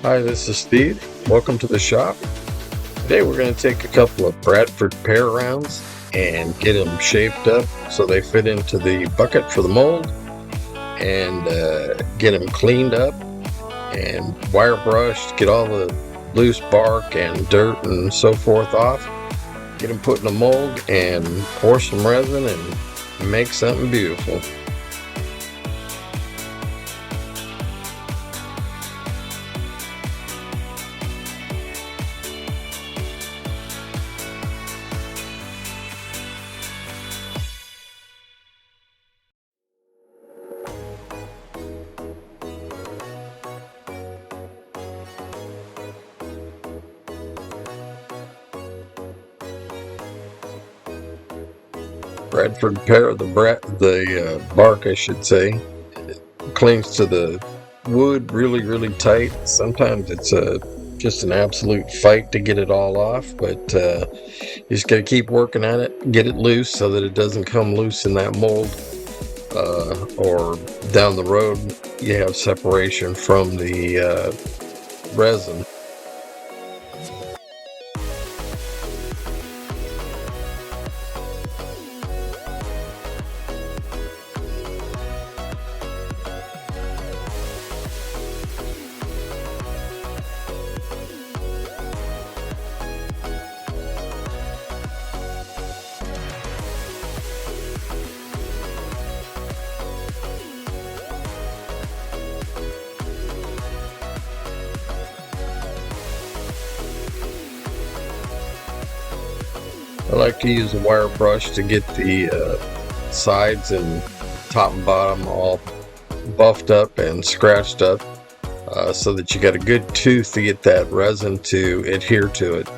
Hi, this is Steve. Welcome to the shop. Today we're going to take a couple of Bradford Pear rounds and get them shaped up so they fit into the bucket for the mold, and get them cleaned up and wire brushed, get all the loose bark and dirt and so forth off, get them put in a mold and pour some resin and make something beautiful. Bradford Pear, the bark, I should say, clings to the wood really tight. Sometimes it's just an absolute fight to get it all off, but you just got to keep working at it, get it loose so that it doesn't come loose in that mold, or down the road you have separation from the resin. I like to use a wire brush to get the sides and top and bottom all buffed up and scratched up, so that you got a good tooth to get that resin to adhere to it.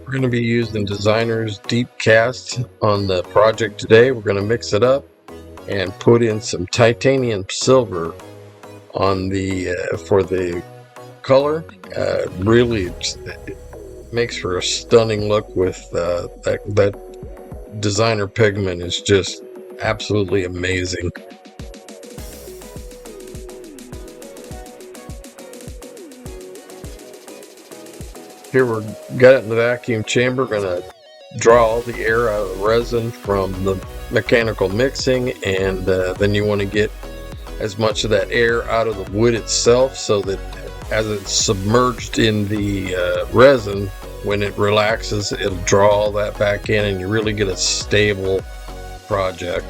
We're going to be using designer's deep cast on the project today. We're going to mix it up and put in some titanium silver on the for the color. Really, it makes for a stunning look with that designer pigment is just absolutely amazing. Here we're got it in the vacuum chamber. We're going to draw all the air out of the resin from the mechanical mixing, and then you want to get as much of that air out of the wood itself so that as it's submerged in the resin, when it relaxes, it'll draw all that back in and you really get a stable project.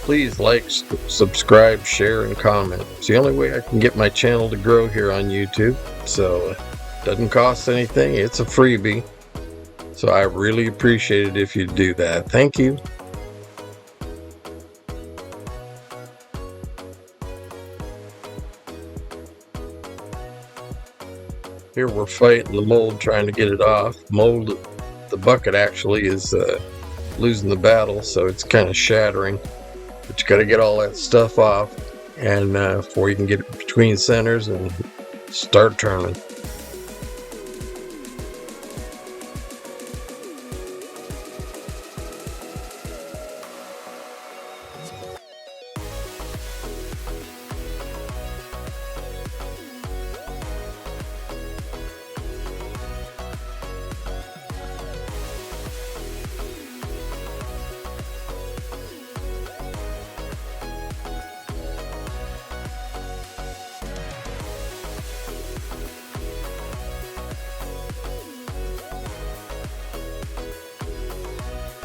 Please like, subscribe, share, and comment. It's the only way I can get my channel to grow here on YouTube. So it doesn't cost anything. It's a freebie. So I really appreciate it if you do that. Thank you. Here we're fighting the mold, trying to get it off. The bucket actually is losing the battle, so it's kind of shattering. But you got to get all that stuff off, and before you can get it between centers and start turning.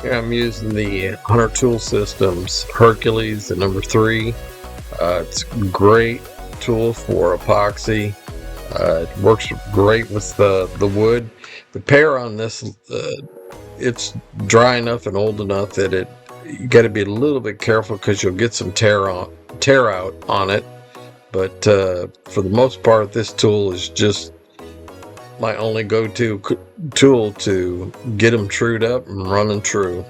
Here I'm using the Hunter Tool Systems Hercules, the number 3. It's a great tool for epoxy. It works great with the wood. The pear on this, it's dry enough and old enough that you got to be a little bit careful because you'll get some tear out on it. But for the most part, this tool is just my only go-to tool to get them trued up and running true.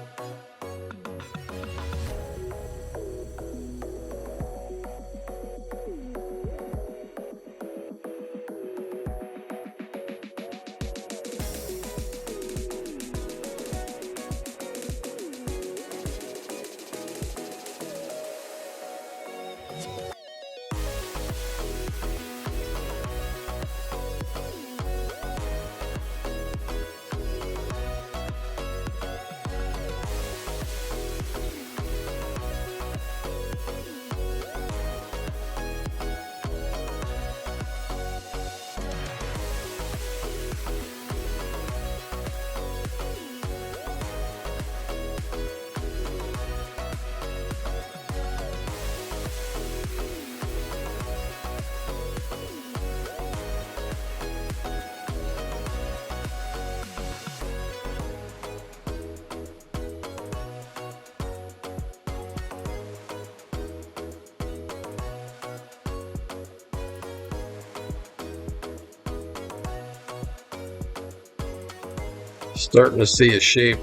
Starting to see a shape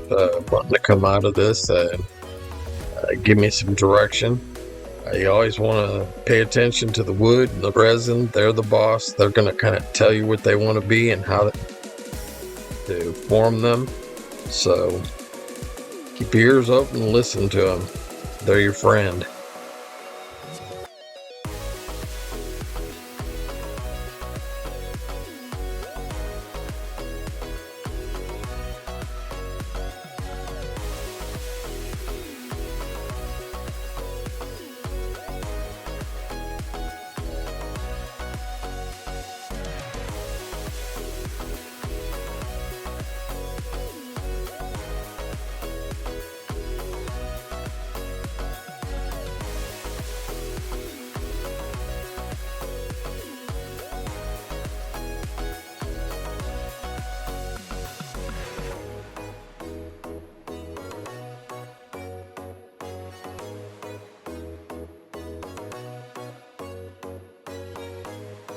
wanting to come out of this. Give me some direction. You always want to pay attention to the wood and the resin. They're the boss. They're going to kind of tell you what they want to be and how to form them. So keep your ears open and listen to them. They're your friend.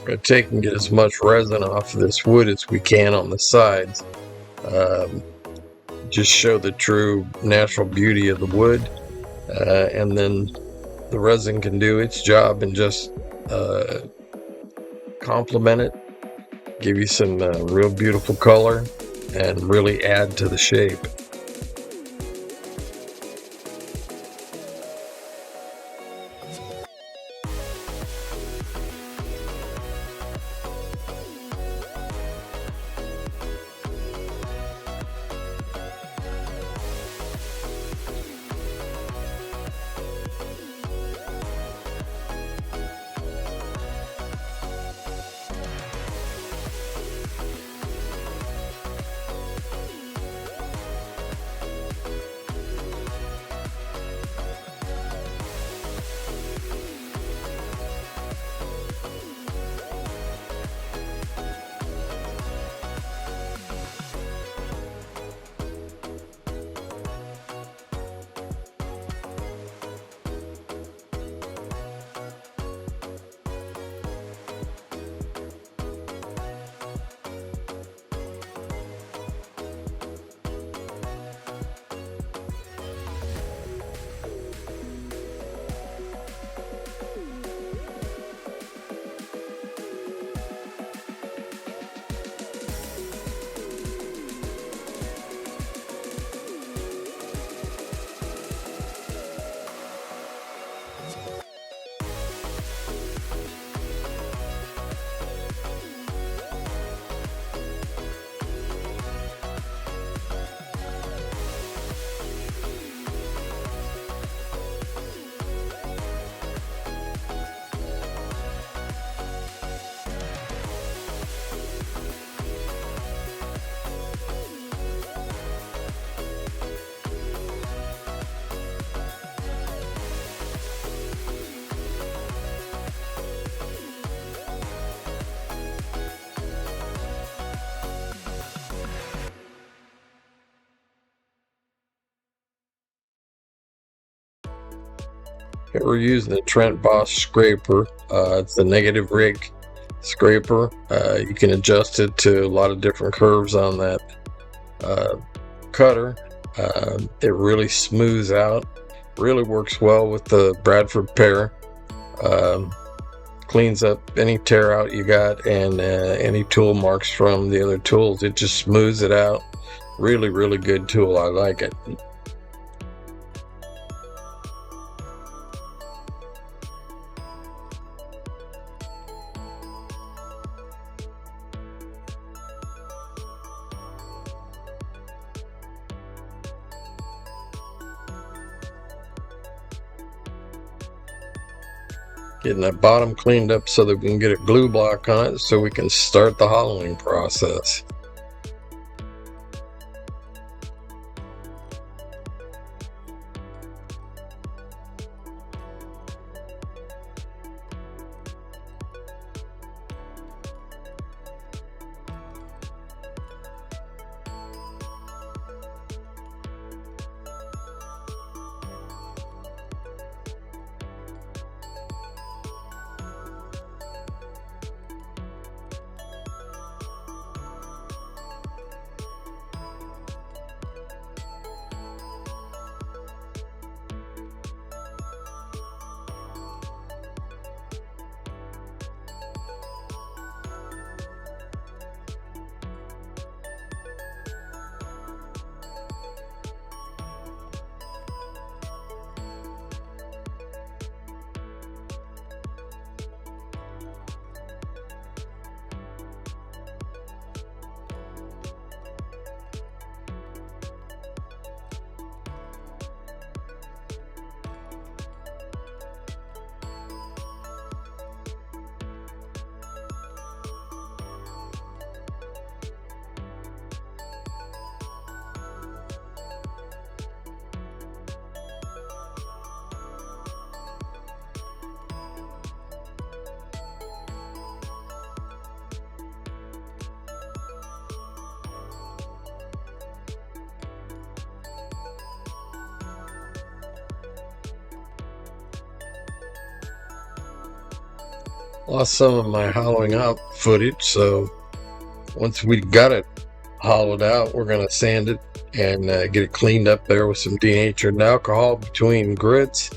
We're going to take and get as much resin off of this wood as we can on the sides. Just show the true natural beauty of the wood, and then the resin can do its job and just complement it, give you some real beautiful color, and really add to the shape. Here we're using the Vase scraper. It's a negative rig scraper. You can adjust it to a lot of different curves on that cutter. It really smooths out, really works well with the Bradford Pear. Cleans up any tear out you got and any tool marks from the other tools. It just smooths it out. Really, really good tool. I like it. Getting that bottom cleaned up so that we can get a glue block on it so we can start the hollowing process. Lost some of my hollowing out footage, so once we got it hollowed out, we're going to sand it and get it cleaned up there with some denatured alcohol between grits.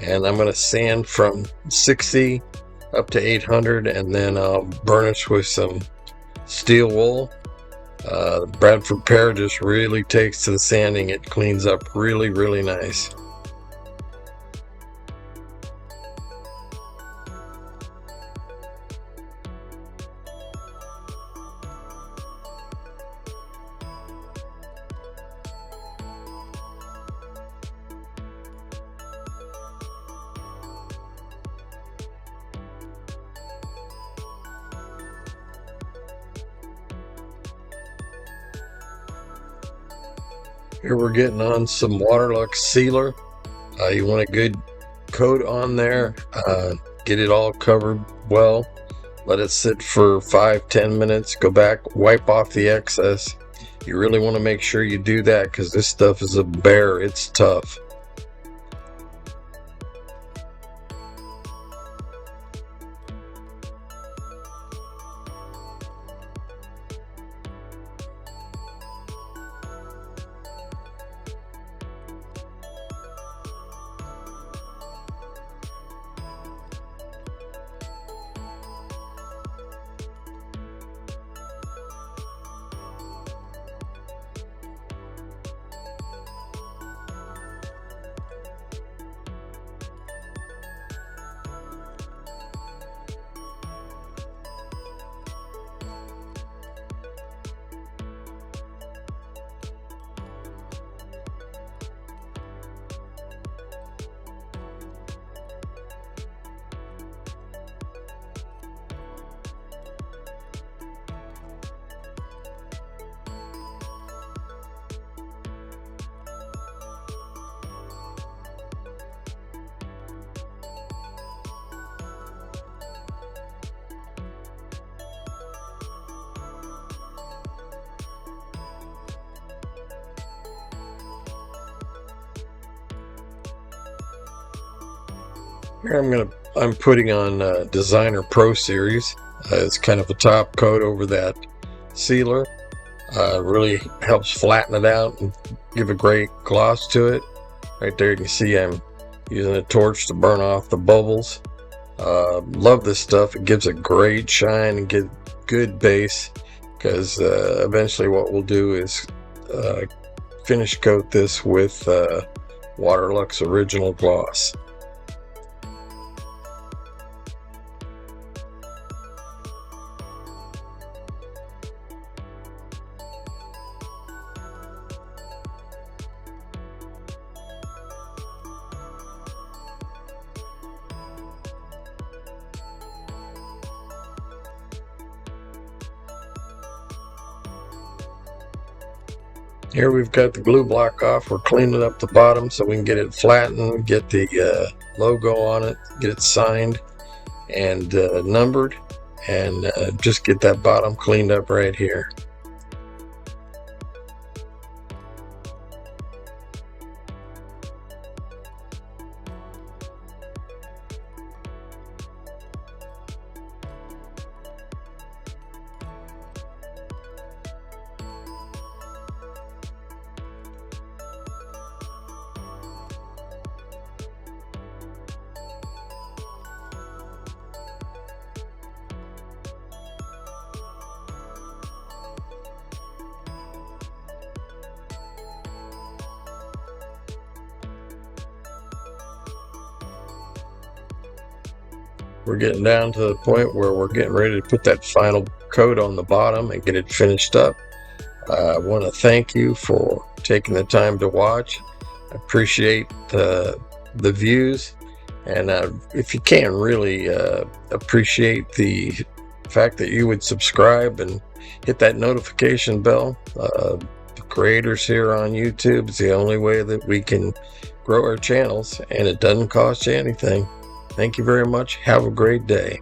And I'm going to sand from 60 up to 800, and then I'll burnish with some steel wool. Bradford Pear just really takes to the sanding. It cleans up really, really nice. Here we're getting on some Waterlux sealer. You want a good coat on there. Get it all covered well. Let it sit for 5-10 minutes. Go back, wipe off the excess. You really want to make sure you do that because this stuff is a bear. It's tough. Here I'm putting on Designer Pro Series. It's kind of a top coat over that sealer. Really helps flatten it out and give a great gloss to it. Right there you can see I'm using a torch to burn off the bubbles. Love this stuff. It gives a great shine and good base, because eventually what we'll do is finish coat this with Waterlux Original Gloss. Here we've got the glue block off. We're cleaning up the bottom so we can get it flattened, get the logo on it, get it signed and numbered, and just get that bottom cleaned up right here. We're getting down to the point where we're getting ready to put that final coat on the bottom and get it finished up. I want to thank you for taking the time to watch. I appreciate the views, and if you can, really appreciate the fact that you would subscribe and hit that notification bell. The creators here on YouTube is the only way that we can grow our channels, and it doesn't cost you anything. Thank you very much. Have a great day.